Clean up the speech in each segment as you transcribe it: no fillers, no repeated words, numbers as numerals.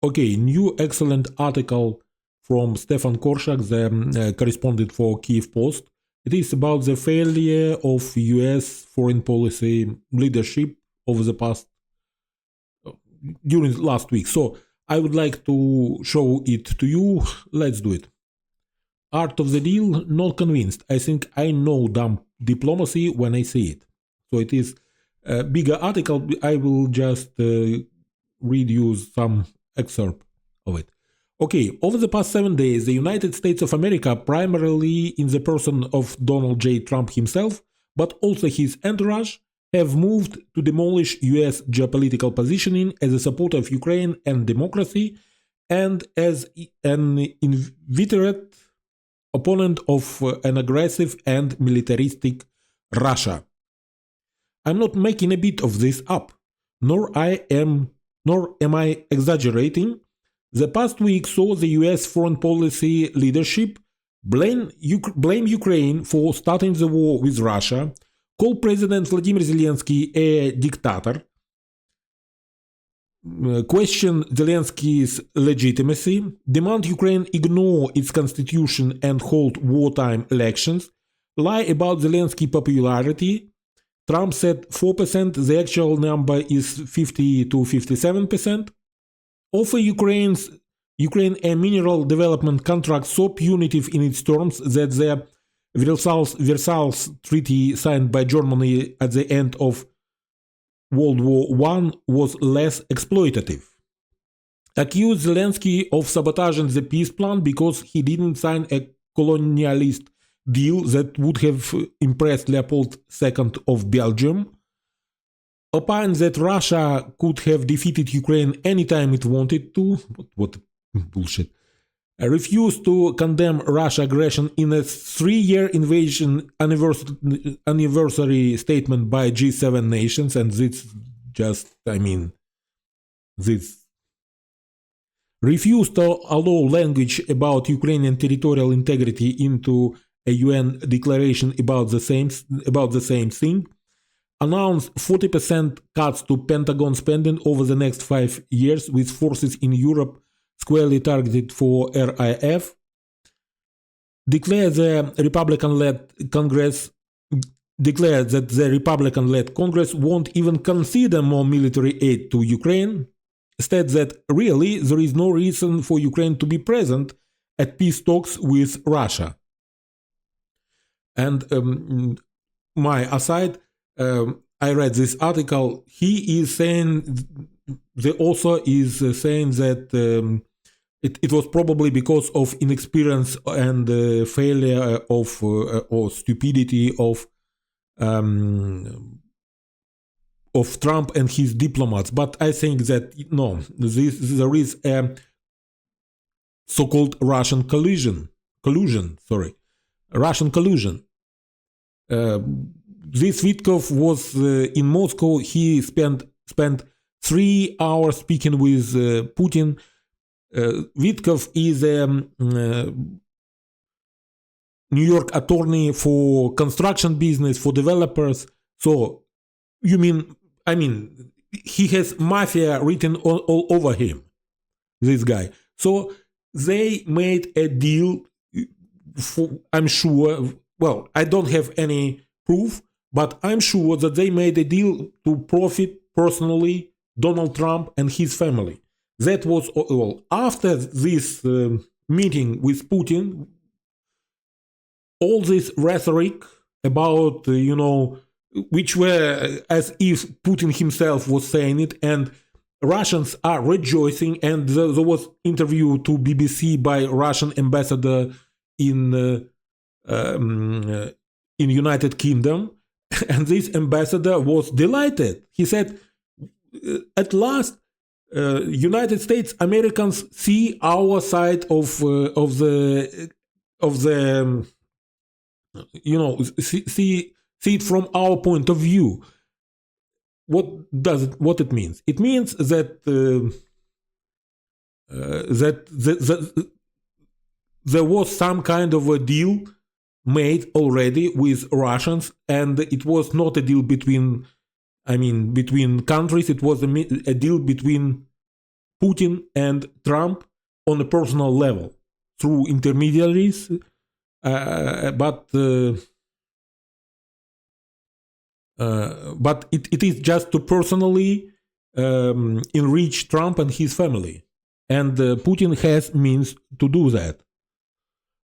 Okay, new excellent article from Stefan Korshak, the correspondent for Kiev Post. It is about the failure of U.S. foreign policy leadership over the past, during last week. So I would like to show it to you. Let's do it. Art of the deal, not convinced. I think I know dumb diplomacy when I see it. So it is a bigger article. I will just read you some excerpt of it. Okay, over the past 7 days, the United States of America, primarily in the person of Donald J. Trump himself, but also his entourage, have moved to demolish U.S. geopolitical positioning as a supporter of Ukraine and democracy and as an inveterate opponent of an aggressive and militaristic Russia. I'm not making a bit of this up, nor am I exaggerating. The past week saw the US foreign policy leadership blame Ukraine for starting the war with Russia, call President Vladimir Zelensky a dictator, question Zelensky's legitimacy, demand Ukraine ignore its constitution and hold wartime elections, lie about Zelensky's popularity. Trump said 4%, the actual number is 50 to 57%. Offer Ukraine a mineral development contract so punitive in its terms that the Versailles Treaty signed by Germany at the end of World War I was less exploitative. Accuse Zelensky of sabotaging the peace plan because he didn't sign a colonialist deal that would have impressed Leopold II of Belgium. Opine that Russia could have defeated Ukraine anytime it wanted to. What bullshit. Refused to condemn Russia aggression in a 3-year invasion anniversary statement by G7 nations, and this just, this. Refused to allow language about Ukrainian territorial integrity into a UN declaration about the same thing. Announced 40% cuts to Pentagon spending over the next 5 years, with forces in Europe squarely targeted for RIF. Declared that the Republican-led Congress won't even consider more military aid to Ukraine. Stated that really there is no reason for Ukraine to be present at peace talks with Russia. And my aside, I read this article. He is saying, the author is saying that it was probably because of inexperience and failure of or stupidity of Trump and his diplomats. But I think that no, there is a so-called Russian collusion. This Witkov was in Moscow. He spent 3 hours speaking with Putin. Witkov is a New York attorney for construction business, for developers. So he has mafia written all over him, this guy. So they made a deal I'm sure, well, I don't have any proof, but I'm sure that they made a deal to profit personally Donald Trump and his family. That was all. After this meeting with Putin, all this rhetoric about, which were as if Putin himself was saying it, and Russians are rejoicing, and there was interview to BBC by Russian ambassador in United Kingdom, and this ambassador was delighted. He said, at last, United States Americans see our side of the see it from our point of view. What it means? It means that there was some kind of a deal made already with Russians, and it was not a deal between countries. It was a deal between Putin and Trump on a personal level through intermediaries, but it is just to personally enrich Trump and his family. And Putin has means to do that.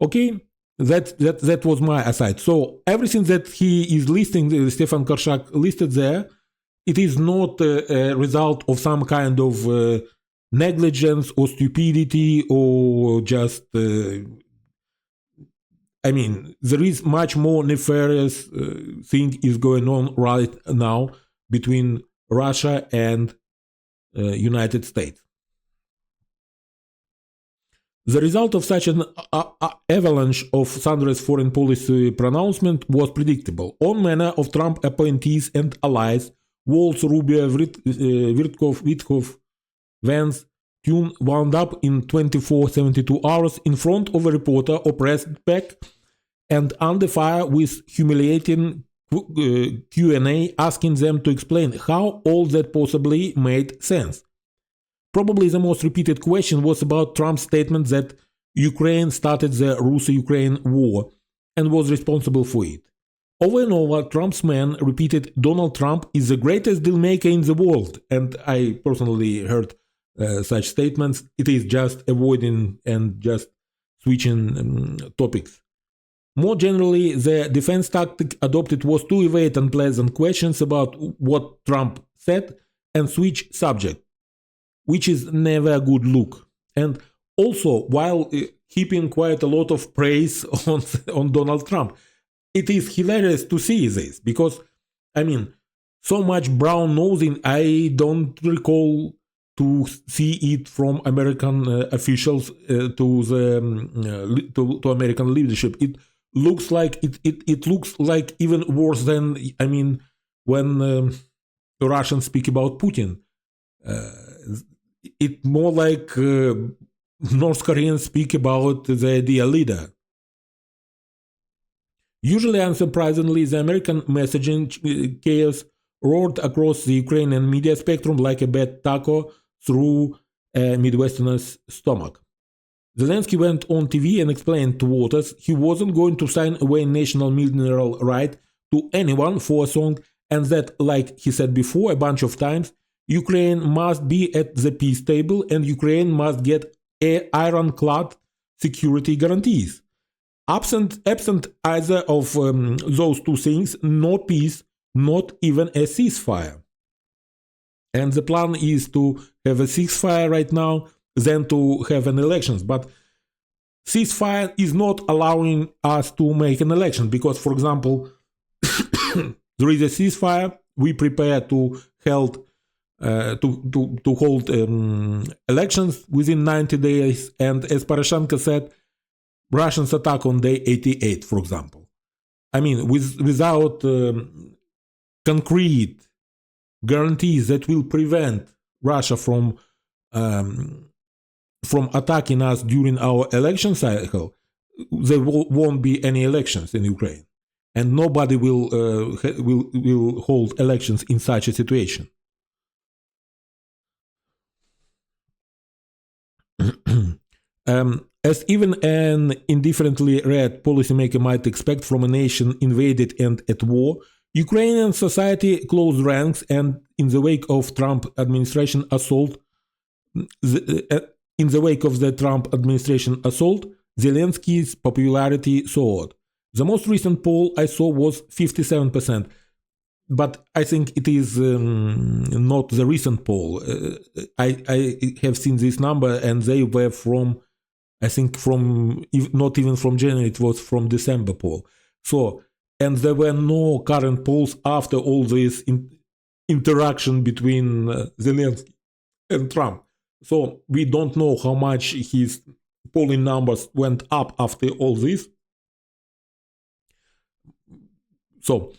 Okay, that was my aside. So everything that he is listing, Stefan Korshak listed there, it is not a result of some kind of negligence or stupidity or just there is much more nefarious thing is going on right now between Russia and United States. The result of such an avalanche of thunderous foreign policy pronouncement was predictable. All manner of Trump appointees and allies, Waltz, Rubio, Witkoff, Vance, Thune, wound up in 72 hours in front of a reporter or press pack and under fire with humiliating Q&A asking them to explain how all that possibly made sense. Probably the most repeated question was about Trump's statement that Ukraine started the Russia-Ukraine war and was responsible for it. Over and over, Trump's men repeated Donald Trump is the greatest deal maker in the world, and I personally heard such statements. It is just avoiding and just switching topics. More generally, the defense tactic adopted was to evade unpleasant questions about what Trump said and switch subject, which is never a good look. And also, while heaping quite a lot of praise on Donald Trump, it is hilarious to see this because, so much brown nosing, I don't recall to see it from American officials to American leadership. It looks like it looks like even worse than when the Russians speak about Putin. It's more like North Koreans speak about the ideal leader. Usually, unsurprisingly, the American messaging chaos roared across the Ukrainian media spectrum like a bad taco through a Midwesterner's stomach. Zelensky went on TV and explained to voters he wasn't going to sign away national mineral right to anyone for a song, and that, like he said before a bunch of times, Ukraine must be at the peace table and Ukraine must get ironclad security guarantees. Absent either of those two things, no peace, not even a ceasefire. And the plan is to have a ceasefire right now, then to have an elections. But ceasefire is not allowing us to make an election because, for example, there is a ceasefire. We prepare to hold elections within 90 days, and as Poroshenko said, Russians attack on day 88, for example. Without concrete guarantees that will prevent Russia from attacking us during our election cycle, there won't be any elections in Ukraine, and nobody will hold elections in such a situation. As even an indifferently read policymaker might expect from a nation invaded and at war, Ukrainian society closed ranks, and in the wake of the Trump administration assault, Zelensky's popularity soared. The most recent poll I saw was 57%, but I think it is not the recent poll. I have seen this number, and they were from, I think, not even from January, it was from December poll. So, and there were no current polls after all this interaction between Zelensky and Trump. So we don't know how much his polling numbers went up after all this. So,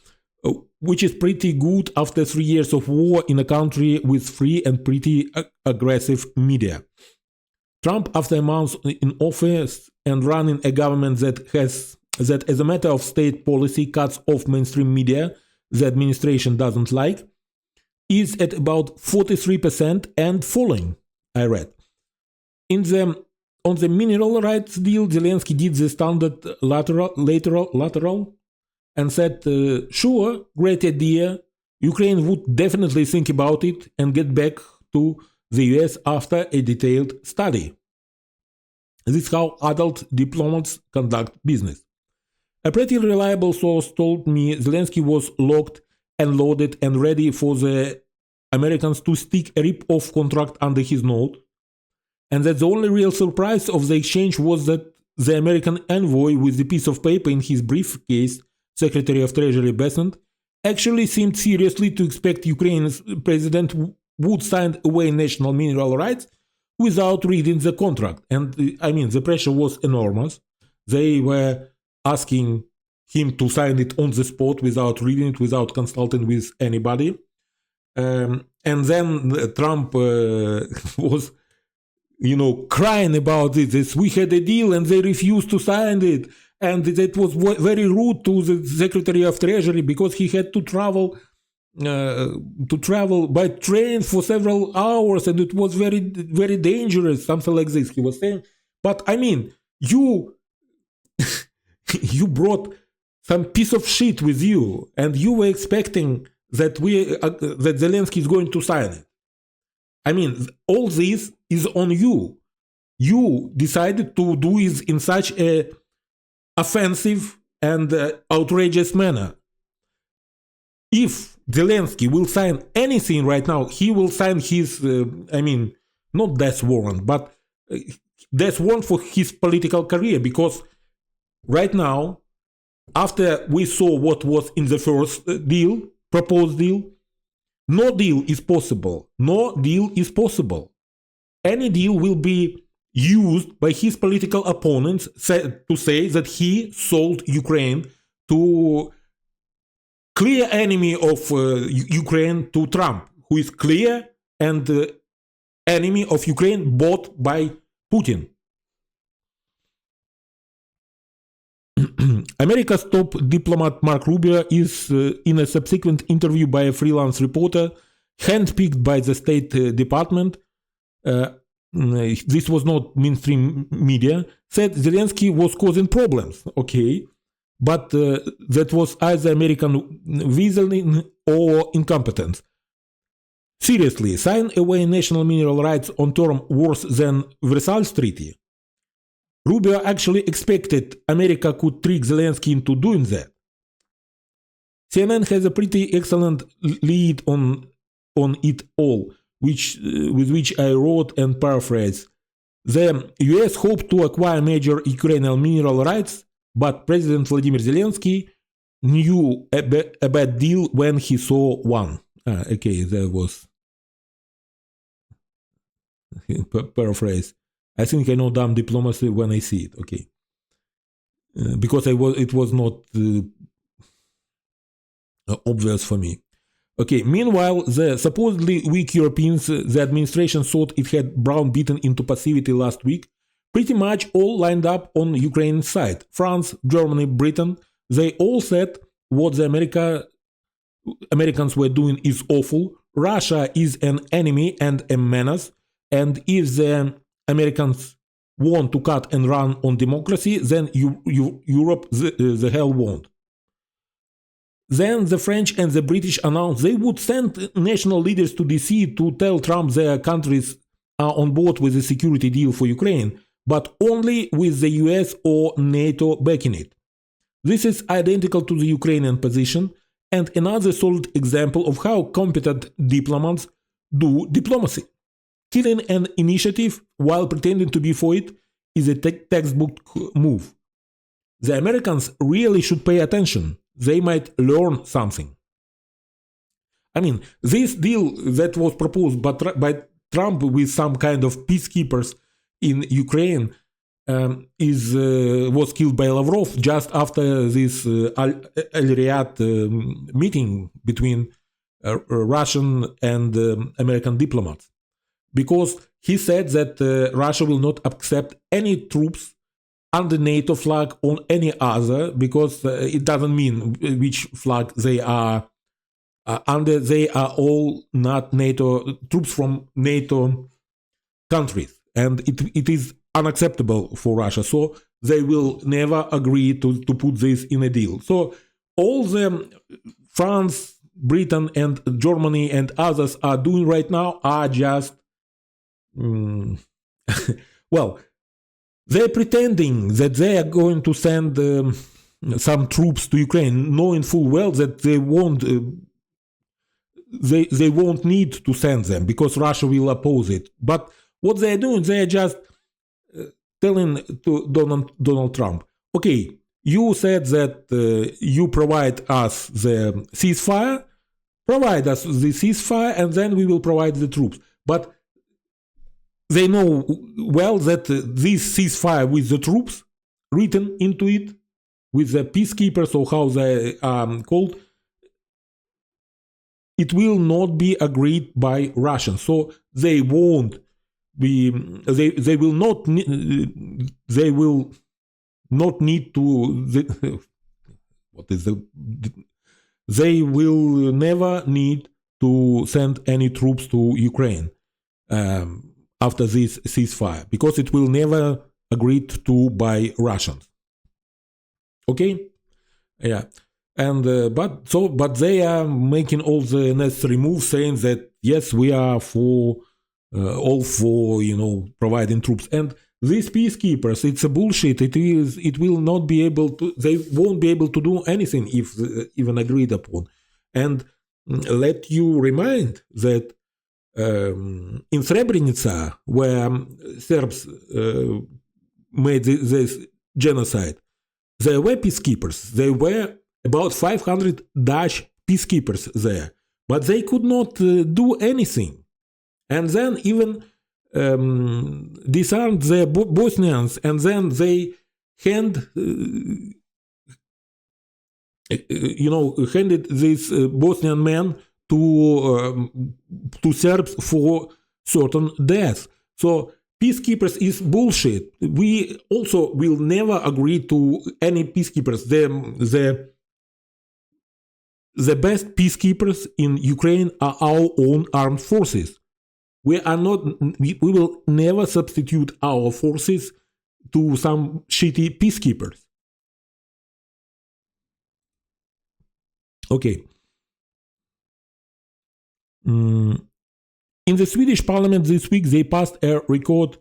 which is pretty good after 3 years of war in a country with free and pretty aggressive media. Trump, after a month in office and running a government that as a matter of state policy cuts off mainstream media the administration doesn't like, is at about 43% and falling. I read. On the mineral rights deal, Zelensky did the standard lateral and said, sure, great idea. Ukraine would definitely think about it and get back to the US after a detailed study. This is how adult diplomats conduct business. A pretty reliable source told me Zelensky was locked and loaded and ready for the Americans to stick a rip-off contract under his nose, and that the only real surprise of the exchange was that the American envoy with the piece of paper in his briefcase, Secretary of Treasury Besant, actually seemed seriously to expect Ukraine's president would sign away national mineral rights without reading the contract. And the pressure was enormous. They were asking him to sign it on the spot without reading it, without consulting with anybody. And then Trump was, crying about it. This, we had a deal and they refused to sign it. And that was very rude to the Secretary of Treasury because he had to travel by train for several hours, and it was very, very dangerous, something like this, he was saying. But you brought some piece of shit with you, and you were expecting that that Zelensky is going to sign it. All this is on you. You decided to do it in such a offensive and outrageous manner. If Zelensky will sign anything right now, he will sign his, not death warrant, but death warrant for his political career, because right now, after we saw what was in the first proposed deal, no deal is possible. No deal is possible. Any deal will be used by his political opponents to say that he sold Ukraine to clear enemy of Ukraine, to Trump, who is clear and enemy of Ukraine bought by Putin. America's top diplomat Mark Rubio is in a subsequent interview by a freelance reporter handpicked by the State Department, this was not mainstream media, said Zelensky was causing problems. Okay, but that was either American weaseling or incompetence. Seriously, sign away national mineral rights on terms worse than Versailles Treaty? Rubio actually expected America could trick Zelensky into doing that. CNN has a pretty excellent lead on it all, with which I wrote and paraphrased. The US hoped to acquire major Ukrainian mineral rights, but President Vladimir Zelensky knew a bad deal when he saw one. Okay, that was paraphrase. I think I know dumb diplomacy when I see it. Okay, because it was not obvious for me. Okay, meanwhile, the supposedly weak Europeans the administration thought it had browbeaten into passivity last week, pretty much all lined up on Ukraine's side. France, Germany, Britain, they all said what the Americans were doing is awful. Russia is an enemy and a menace, and if the Americans want to cut and run on democracy, then Europe the hell won't. Then the French and the British announced they would send national leaders to DC to tell Trump their countries are on board with a security deal for Ukraine, but only with the US or NATO backing it. This is identical to the Ukrainian position and another solid example of how competent diplomats do diplomacy. Killing an initiative while pretending to be for it is a textbook move. The Americans really should pay attention. They might learn something. This deal that was proposed by Trump with some kind of peacekeepers in Ukraine was killed by Lavrov just after this Al-Riyadh meeting between Russian and American diplomats. Because he said that Russia will not accept any troops under NATO flag on any other, because it doesn't mean which flag they are under. They are all not NATO troops from NATO countries, and it is unacceptable for Russia. So they will never agree to put this in a deal. So all the France, Britain, and Germany and others are doing right now are just, well, they're pretending that they are going to send some troops to Ukraine, knowing full well that they won't. They won't need to send them because Russia will oppose it. But what they are doing, they are just telling to Donald Trump, okay, you said that you provide us the ceasefire, provide us the ceasefire, and then we will provide the troops. But they know well that this ceasefire with the troops written into it, with the peacekeepers, or how they are called, it will not be agreed by Russians. So they won't be. They will not. They will not need to. What is the? They will never need to send any troops to Ukraine after this ceasefire, because it will never agreed to by Russians. Okay, yeah. And but they are making all the necessary moves, saying that yes, we are for all for providing troops. And these peacekeepers, it's a bullshit. It will not be able to. They won't be able to do anything if even agreed upon. And let you remind that in Srebrenica, where Serbs made this genocide, there were peacekeepers. There were about 500 Dutch peacekeepers there, but they could not do anything. And then even disarmed the Bosnians, and then they handed these Bosnian men to Serbs for certain deaths. So peacekeepers is bullshit. We also will never agree to any peacekeepers. The best peacekeepers in Ukraine are our own armed forces. We will never substitute our forces to some shitty peacekeepers. Okay. In the Swedish parliament this week, they passed a record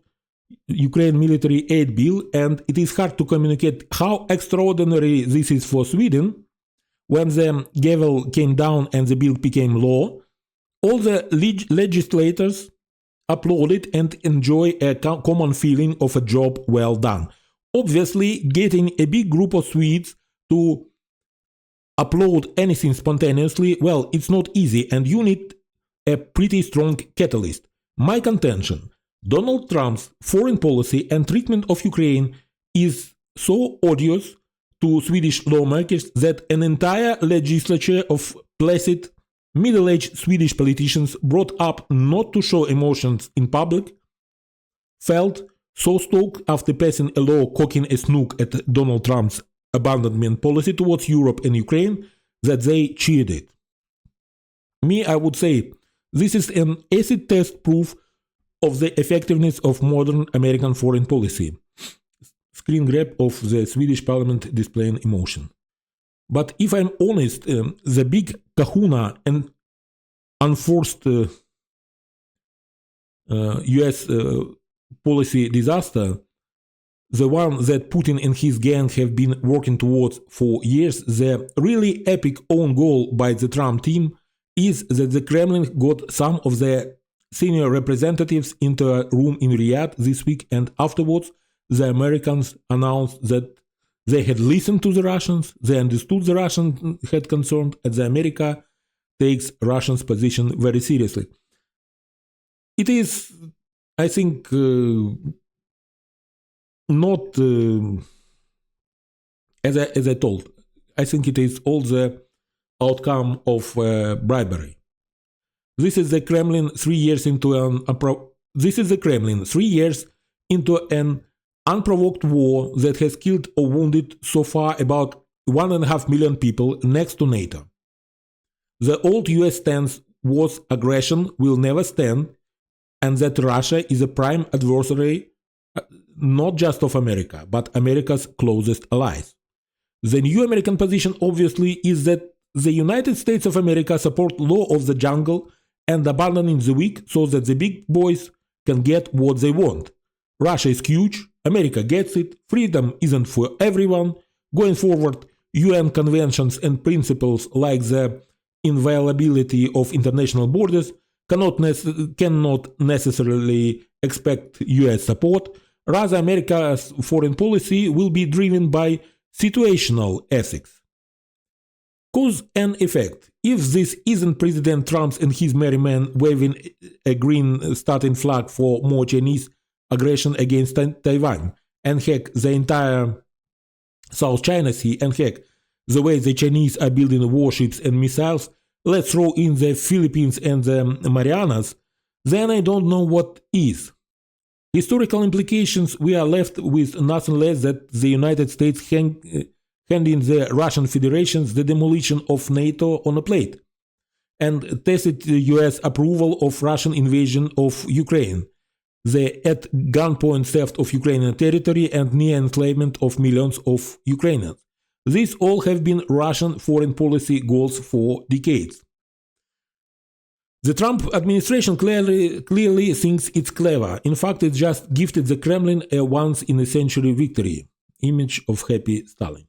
Ukraine military aid bill, and it is hard to communicate how extraordinary this is for Sweden. When the gavel came down and the bill became law, all the legislators applauded and enjoy a common feeling of a job well done. Obviously, getting a big group of Swedes to applaud anything spontaneously, well, it's not easy, and you need a pretty strong catalyst. My contention: Donald Trump's foreign policy and treatment of Ukraine is so odious to Swedish lawmakers that an entire legislature of placid, middle-aged Swedish politicians brought up not to show emotions in public felt so stoked after passing a law cocking a snook at Donald Trump's abandonment policy towards Europe and Ukraine that they cheered it. Me, I would say, this is an acid test proof of the effectiveness of modern American foreign policy. Screen grab of the Swedish parliament displaying emotion. But if I'm honest, the big kahuna and unforced US policy disaster, the one that Putin and his gang have been working towards for years, the really epic own goal by the Trump team is that the Kremlin got some of their senior representatives into a room in Riyadh this week, and afterwards the Americans announced that they had listened to the Russians, they understood the Russians had concerned, and the America takes Russians' position very seriously. It is, I think, not, as I told, I think it is all the outcome of bribery. This is the Kremlin 3 years into an unprovoked war that has killed or wounded so far about 1.5 million people next to NATO. The old US stance was aggression will never stand, and that Russia is a prime adversary not just of America, but America's closest allies. The new American position obviously is that the United States of America support law of the jungle and abandoning the weak so that the big boys can get what they want. Russia is huge, America gets it, freedom isn't for everyone. Going forward, UN conventions and principles like the inviolability of international borders cannot necessarily expect US support. Rather, America's foreign policy will be driven by situational ethics. Cause and effect. If this isn't President Trump and his merry men waving a green starting flag for more Chinese aggression against Taiwan, and heck, the entire South China Sea, and heck, the way the Chinese are building warships and missiles, let's throw in the Philippines and the Marianas, then I don't know what is. Historical implications, we are left with nothing less than the United States handing the Russian Federation the demolition of NATO on a plate, and tacit US approval of Russian invasion of Ukraine, the at gunpoint theft of Ukrainian territory and near enslavement of millions of Ukrainians. These all have been Russian foreign policy goals for decades. The Trump administration clearly thinks it's clever. In fact, it just gifted the Kremlin a once-in-a-century victory. Image of happy Stalin.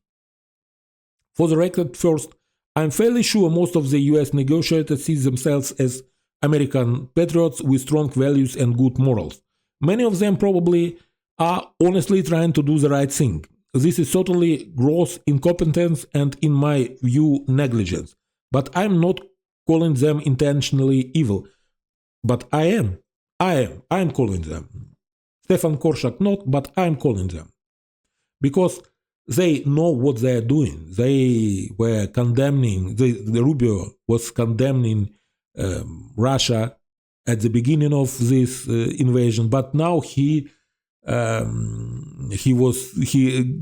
For the record, first, I'm fairly sure most of the US negotiators see themselves as American patriots with strong values and good morals. Many of them probably are honestly trying to do the right thing. This is certainly gross incompetence and, in my view, negligence. But I'm not calling them intentionally evil. But I am calling them. Stefan Korshak not, but I'm calling them. Because they know what they are doing. They were condemning, the Rubio was condemning Russia at the beginning of this invasion, but now he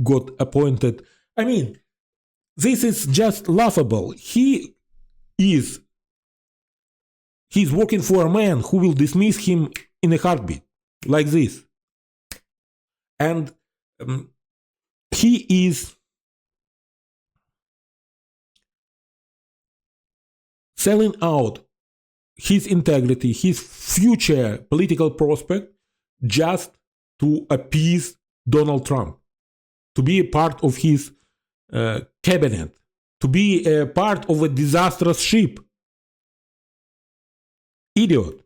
got appointed. I mean, this is just laughable. He's working for a man who will dismiss him in a heartbeat, like this. And he is selling out his integrity, his future political prospect, just to appease Donald Trump, to be a part of his cabinet, to be a part of a disastrous ship. Idiot.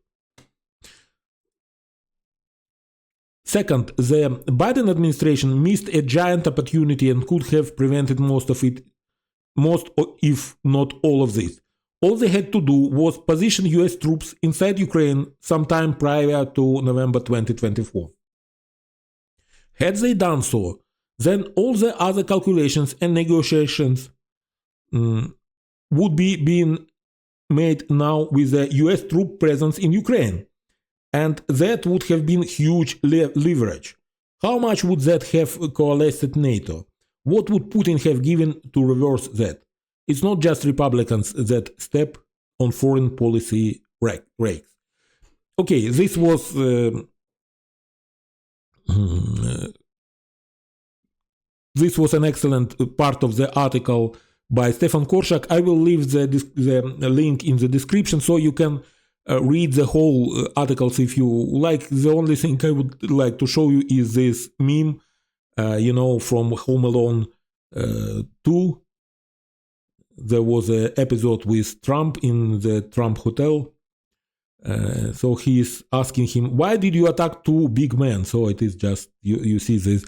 Second, the Biden administration missed a giant opportunity and could have prevented most, if not all of this. All they had to do was position US troops inside Ukraine sometime prior to November 2024. Had they done so, then all the other calculations and negotiations would be being made now with the US troop presence in Ukraine. And that would have been huge leverage. How much would that have coalesced NATO? What would Putin have given to reverse that? It's not just Republicans that step on foreign policy rakes. Okay, this was an excellent part of the article by Stefan Korshak. I will leave the link in the description so you can read the whole articles if you like. The only thing I would like to show you is this meme, from Home Alone 2. There was an episode with Trump in the Trump Hotel. So he's asking him, why did you attack two big men? So it is just, you see this,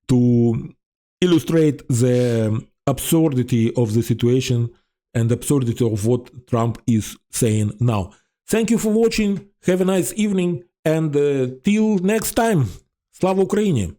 to illustrate the absurdity of the situation and absurdity of what Trump is saying now. Thank you for watching. Have a nice evening. And till next time. Slava Ukraini!